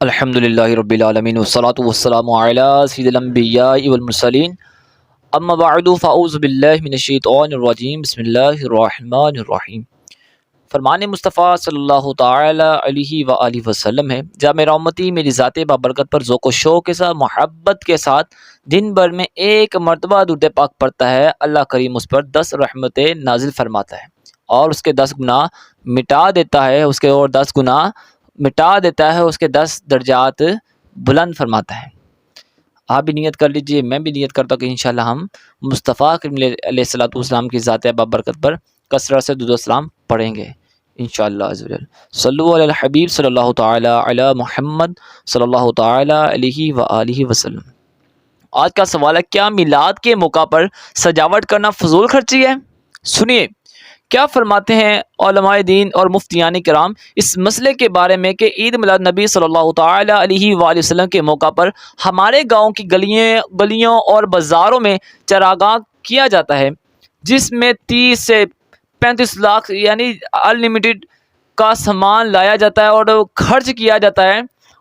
الحمدللہ رب العالمین والصلاة والسلام علی سید الانبیاء والمرسلین اما بعد فاعوذ باللہ من الشیطان الرجیم بسم اللہ الرحمن الرحیم۔ فرمان مصطفیٰ صلی اللہ تعالی علیہ وآلہ وسلم ہے، جب میرا امتی میری ذات بابرکت پر ذوق و شوق کے ساتھ محبت کے ساتھ دن بھر میں ایک مرتبہ درود پاک پڑھتا ہے، اللہ کریم اس پر 10 رحمتیں نازل فرماتا ہے اور اس کے 10 گناہ مٹا دیتا ہے، اس کے اور 10 گناہ مٹا دیتا ہے، اس کے 10 درجات بلند فرماتا ہے۔ آپ بھی نیت کر لیجئے، میں بھی نیت کرتا ہوں کہ انشاءاللہ ہم مصطفیٰ کریم علیہ السلام کی ذات بابرکت پر کثرت سے درود و سلام پڑھیں گے انشاءاللہ عز و جل۔ صلو علی الحبیب صلی اللہ تعالی علی محمد صلی اللہ تعالی علیہ وآلہ وسلم۔ آج کا سوال ہے، کیا میلاد کے موقع پر سجاوٹ کرنا فضول خرچی ہے؟ سنیے کیا فرماتے ہیں علماء دین اور مفتیان کرام اس مسئلے کے بارے میں کہ عید میلاد نبی صلی اللہ تعالی علیہ وآلہ وسلم کے موقع پر ہمارے گاؤں کی گلیوں اور بازاروں میں چراغاں کیا جاتا ہے، جس میں 30 سے 35 لاکھ یعنی انلمیٹڈ کا سامان لایا جاتا ہے اور خرچ کیا جاتا ہے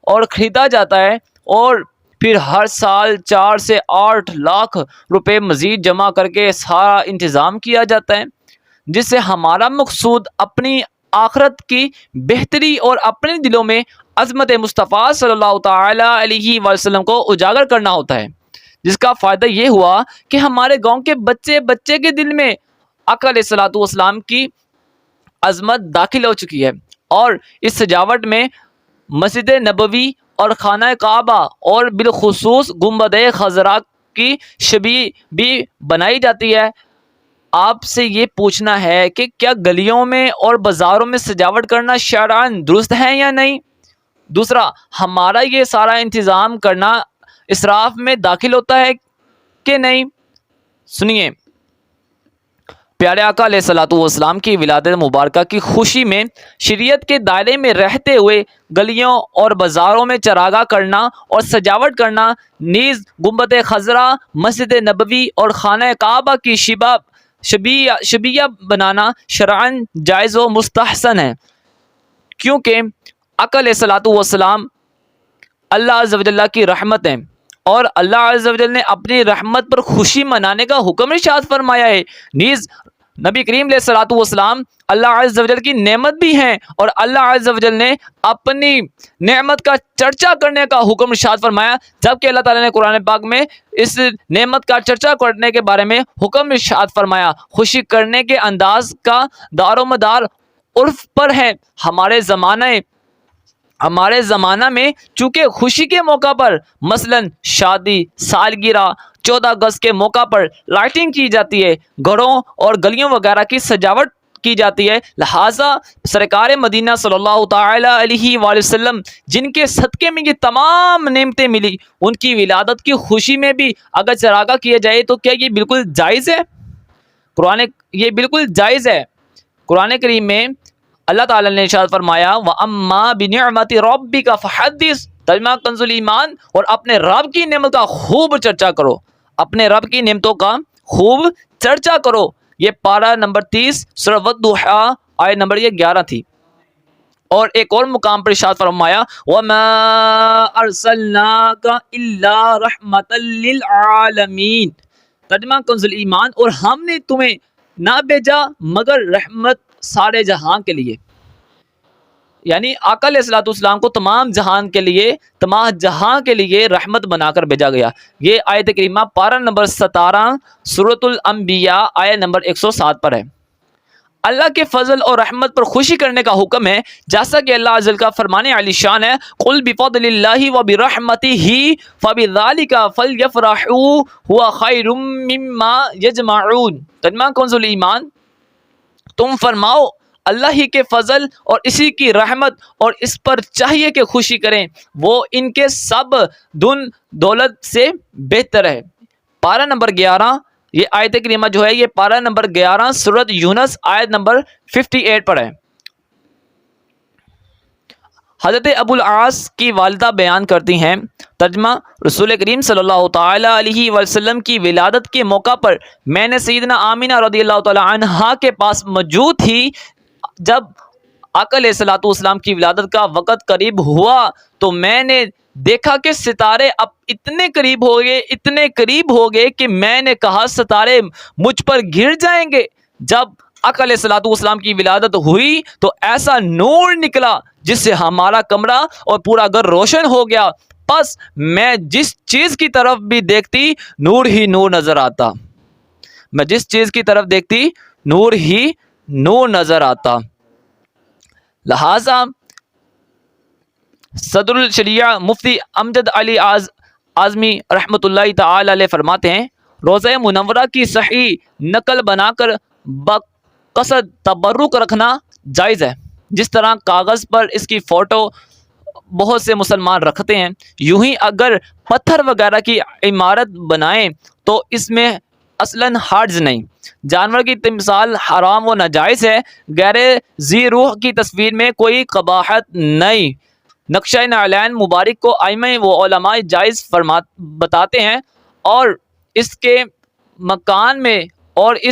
اور خریدا جاتا ہے، اور پھر ہر سال 4 سے 8 لاکھ روپے مزید جمع کر کے سارا انتظام کیا جاتا ہے، جس سے ہمارا مقصود اپنی آخرت کی بہتری اور اپنے دلوں میں عظمت مصطفیٰ صلی اللہ تعالی علیہ وسلم کو اجاگر کرنا ہوتا ہے، جس کا فائدہ یہ ہوا کہ ہمارے گاؤں کے بچے کے دل میں آقا علیہ الصلوۃ والسلام کی عظمت داخل ہو چکی ہے، اور اس سجاوٹ میں مسجد نبوی اور خانہ کعبہ اور بالخصوص گنبد خضرا کی شبیہ بھی بنائی جاتی ہے۔ آپ سے یہ پوچھنا ہے کہ کیا گلیوں میں اور بازاروں میں سجاوٹ کرنا شرعاً درست ہے یا نہیں؟ دوسرا، ہمارا یہ سارا انتظام کرنا اسراف میں داخل ہوتا ہے کہ نہیں؟ سنیے، پیارے آقا علیہ الصلوۃ والسلام کی ولادت مبارکہ کی خوشی میں شریعت کے دائرے میں رہتے ہوئے گلیوں اور بازاروں میں چراغاں کرنا اور سجاوٹ کرنا، نیز گنبد خضرا، مسجد نبوی اور خانہ کعبہ کی شبیہ بنانا شرعاً جائز و مستحسن ہے، کیونکہ آقا علیہ الصلوۃ والسلام اللہ عز و جل کی رحمت ہیں، اور اللہ عز و جل نے اپنی رحمت پر خوشی منانے کا حکم ارشاد فرمایا ہے۔ نیز نبی کریم علیہ الصلوۃ والسلام اللہ عز و جل کی نعمت بھی ہیں، اور اللہ عز و جل نے اپنی نعمت کا چرچا کرنے کا حکم ارشاد فرمایا، جبکہ اللہ تعالیٰ نے قرآن پاک میں اس نعمت کا چرچا کرنے کے بارے میں حکم ارشاد فرمایا۔ خوشی کرنے کے انداز کا دار و مدار عرف پر ہے۔ ہمارے زمانہ میں چونکہ خوشی کے موقع پر مثلاً شادی، سالگرہ، 14 اگست کے موقع پر لائٹنگ کی جاتی ہے، گھروں اور گلیوں وغیرہ کی سجاوٹ کی جاتی ہے، لہٰذا سرکار مدینہ صلی اللہ تعالی علیہ وآلہ وسلم جن کے صدقے میں یہ تمام نعمتیں ملی، ان کی ولادت کی خوشی میں بھی اگر چراغاں کیا جائے تو کیا یہ بالکل جائز ہے؟ یہ بالکل جائز ہے۔ قرآن کریم میں اللہ تعالیٰ نے ارشاد فرمایا، وَأَمَّا بِنِعْمَةِ رَبِّكَ فَحَدِّثْ، ترجمہ کنز ایمان، اور اپنے رب کی نعمت کا خوب چرچا کرو، اپنے رب کی نعمتوں کا خوب چرچا کرو۔ یہ پارہ نمبر 30 سورہ والضحیٰ آیت نمبر 11 تھی۔ اور ایک اور مقام پر ارشاد فرمایا، وَمَا أَرْسَلْنَاكَ إِلَّا رَحْمَةً لِلْعَالَمِينَ، ترجمہ کنز ایمان، اور ہم نے تمہیں نہ بھیجا مگر رحمت سارے جہاں کے لیے، یعنی آقا علیہ الصلوۃ والسلام کو تمام جہاں کے لیے رحمت بنا کر بھیجا گیا۔ یہ آیت کریمہ پارہ نمبر 17 سورۃ الانبیاء آیت نمبر 107 پر ہے۔ اللہ کے فضل اور رحمت پر خوشی کرنے کا حکم ہے، جیسا کہ اللہ عز و جل کا فرمان علی شان ہے، قُلْ بِفَضْلِ اللَّهِ وَبِرَحْمَتِهِ فَبِذَلِكَ فَلْيَفْرَحُوا هُوَ خَيْرٌ مِّمَّا يَجْمَعُونَ، ترجمہ کنز ایمان، تم فرماؤ اللہ ہی کے فضل اور اسی کی رحمت اور اس پر چاہیے کہ خوشی کریں، وہ ان کے سب دن دولت سے بہتر ہے۔ پارہ نمبر 11، یہ آیت کریمہ جو ہے یہ پارہ نمبر 11 سورۃ یونس آیت نمبر 58 پر ہے۔ حضرت ابو العاص کی والدہ بیان کرتی ہیں، ترجمہ، رسول کریم صلی اللہ تعالی علیہ وسلم کی ولادت کے موقع پر میں نے سیدنا آمینہ رضی اللہ تعالی عنہا کے پاس موجود تھی، جب آقا علیہ الصلوۃ والسلام کی ولادت کا وقت قریب ہوا تو میں نے دیکھا کہ ستارے اب اتنے قریب ہو گئے کہ میں نے کہا ستارے مجھ پر گر جائیں گے۔ جب آقا علیہ الصلوۃ والسلام کی ولادت ہوئی تو ایسا نور نکلا جس سے ہمارا کمرہ اور پورا گھر روشن ہو گیا، بس میں جس چیز کی طرف بھی دیکھتی نور ہی نور نظر آتا، میں جس چیز کی طرف دیکھتی نور ہی نور نظر آتا۔ لہذا صدر الشریعہ مفتی امجد علی اعظمی رحمۃ اللہ تعالی علیہ فرماتے ہیں، روضہ منورہ کی صحیح نقل بنا کر بقصد تبرک رکھنا جائز ہے۔ جس طرح کاغذ پر اس کی فوٹو بہت سے مسلمان رکھتے ہیں، یوں ہی اگر پتھر وغیرہ کی عمارت بنائیں تو اس میں اصلاً حرج نہیں۔ جانور کی تمثال حرام و ناجائز ہے، غیر ذی روح کی تصویر میں کوئی قباحت نہیں۔ نقشہ نعلین مبارک کو ائمہ و علماء جائز بتاتے ہیں اور اس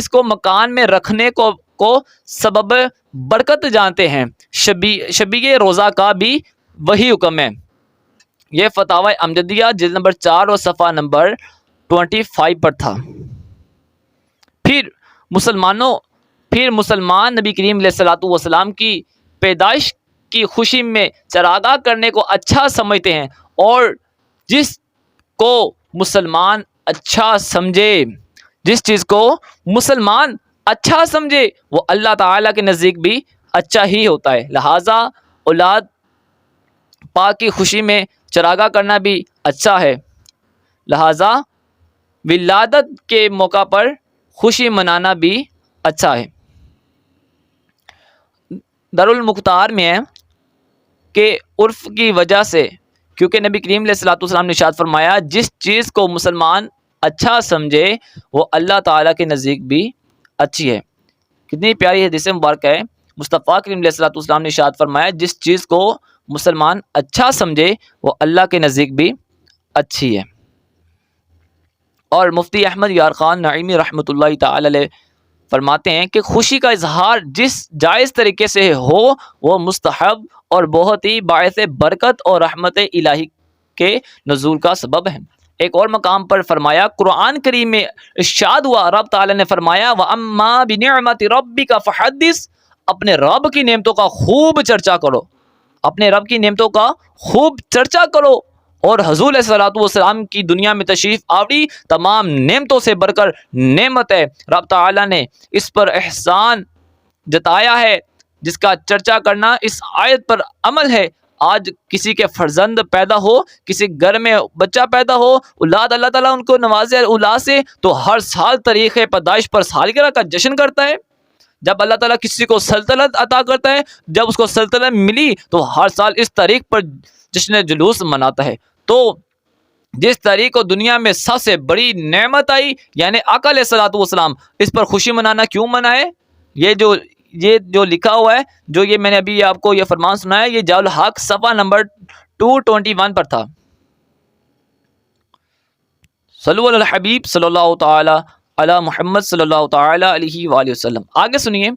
کو مکان میں رکھنے کو سبب برکت جانتے ہیں۔ شبیہ روزہ کا بھی وہی حکم ہے۔ یہ فتاوی امجدیہ جلد نمبر 4 اور صفحہ نمبر 25 پر تھا۔ پھر مسلمان نبی کریم علیہ الصلوۃ والسلام کی پیدائش کی خوشی میں چراغاہ کرنے کو اچھا سمجھتے ہیں، اور جس چیز کو مسلمان اچھا سمجھے وہ اللہ تعالیٰ کے نزدیک بھی اچھا ہی ہوتا ہے۔ لہٰذا اولاد پاک کی خوشی میں چراغاہ کرنا بھی اچھا ہے، لہٰذا ولادت کے موقع پر خوشی منانا بھی اچھا ہے۔ دارالمختار میں ہے کہ عرف کی وجہ سے، کیونکہ نبی کریم علیہ الصلوۃ والسلام نے ارشاد فرمایا جس چیز کو مسلمان اچھا سمجھے وہ اللہ تعالیٰ کے نزدیک بھی اچھی ہے۔ کتنی پیاری حدیث مبارکہ ہے۔ مصطفیٰ کریم علیہ الصلوۃ والسلام نے ارشاد فرمایا جس چیز کو مسلمان اچھا سمجھے وہ اللہ کے نزدیک بھی اچھی ہے۔ اور مفتی احمد یار خان نعیمی رحمۃ اللہ تعالی علیہ فرماتے ہیں کہ خوشی کا اظہار جس جائز طریقے سے ہو وہ مستحب اور بہت ہی باعث برکت اور رحمت الہی کے نزول کا سبب ہے۔ ایک اور مقام پر فرمایا، قرآن کریم میں ارشاد ہوا، رب تعالی نے فرمایا وَأَمَّا بِنِعْمَةِ رَبِّكَ فَحَدِّثْ، اپنے رب کی نعمتوں کا خوب چرچا کرو، اپنے رب کی نعمتوں کا خوب چرچا کرو۔ اور حضور علیہ الصلوۃ والسلام کی دنیا میں تشریف آوری تمام نعمتوں سے بڑھ کر نعمت ہے۔ رب تعالیٰ نے اس پر احسان جتایا ہے جس کا چرچا کرنا اس آیت پر عمل ہے۔ آج کسی کے فرزند پیدا ہو، کسی گھر میں بچہ پیدا ہو، اولاد اللہ تعالیٰ ان کو نوازے اولاد سے، تو ہر سال تاریخ پیدائش پر سالگرہ کا جشن کرتا ہے۔ جب اللہ تعالیٰ کسی کو سلطنت عطا کرتا ہے، جب اس کو سلطنت ملی تو ہر سال اس تاریخ پر جشن جلوس مناتا ہے۔ تو جس تاریخ کو دنیا میں سب سے بڑی نعمت آئی یعنی آقا علیہ الصلوۃ والسلام، اس پر خوشی منانا کیوں منائے؟ یہ جو لکھا ہوا ہے، جو یہ میں نے ابھی آپ کو یہ فرمان سنایا، یہ جاء الحق صفحہ نمبر 221 پر تھا۔ صلو علی الحبیب صلی اللہ تعالی علی محمد صلی اللہ تعالی علیہ وآلہ وسلم۔ آگے سنیے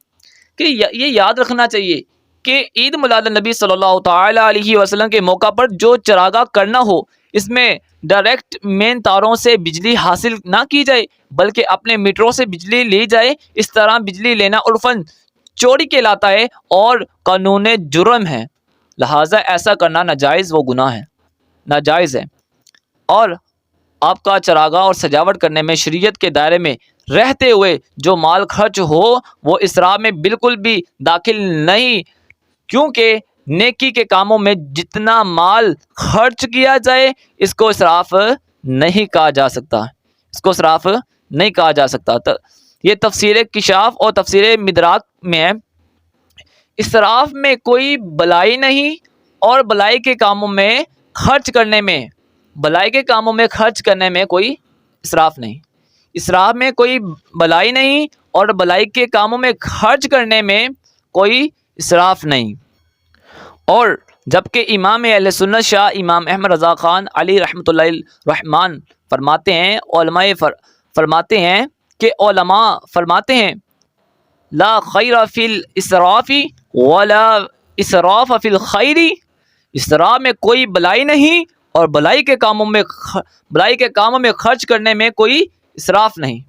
کہ یہ یاد رکھنا چاہیے کہ عید میلاد النبی صلی اللہ تعالی علیہ وسلم کے موقع پر جو چراغاہ کرنا ہو، اس میں ڈائریکٹ مین تاروں سے بجلی حاصل نہ کی جائے بلکہ اپنے میٹروں سے بجلی لی جائے۔ اس طرح بجلی لینا عرفاً چوری کہلاتا ہے اور قانون جرم ہے، لہٰذا ایسا کرنا ناجائز و گناہ ہے، ناجائز ہے۔ اور آپ کا چراغاہ اور سجاوٹ کرنے میں شریعت کے دائرے میں رہتے ہوئے جو مال خرچ ہو وہ اسراف میں بالکل بھی داخل نہیں، کیونکہ نیکی کے کاموں میں جتنا مال خرچ کیا جائے اس کو اسراف نہیں کہا جا سکتا، اس کو اسراف نہیں کہا جا سکتا۔ یہ تفسیر کشاف اور تفسیر مدراک میں ہے۔ اسراف میں کوئی بلائی نہیں، اور بلائی کے کاموں میں خرچ کرنے میں کوئی اسراف نہیں۔ اسراف میں کوئی بلائی نہیں اور بلائی کے کاموں میں خرچ کرنے میں کوئی اسراف نہیں۔ اور جبکہ امام اہل سنت شاہ امام احمد رضا خان علی رحمۃ اللہ الرحمن فرماتے ہیں، علماء فرماتے ہیں لا خیر فی الاسراف ولا اسراف فی الخیر، اسراف میں کوئی بلائی نہیں، اور بلائی کے کاموں میں خرچ کرنے میں کوئی اسراف نہیں،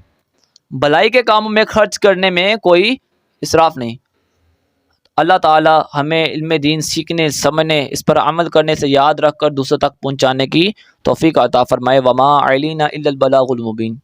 بلائی کے کاموں میں خرچ کرنے میں کوئی اسراف نہیں۔ اللہ تعالی ہمیں علم دین سیکھنے، سمجھنے، اس پر عمل کرنے سے یاد رکھ کر دوسروں تک پہنچانے کی توفیق عطا فرمائے۔ وما علینا الا البلاغ المبین۔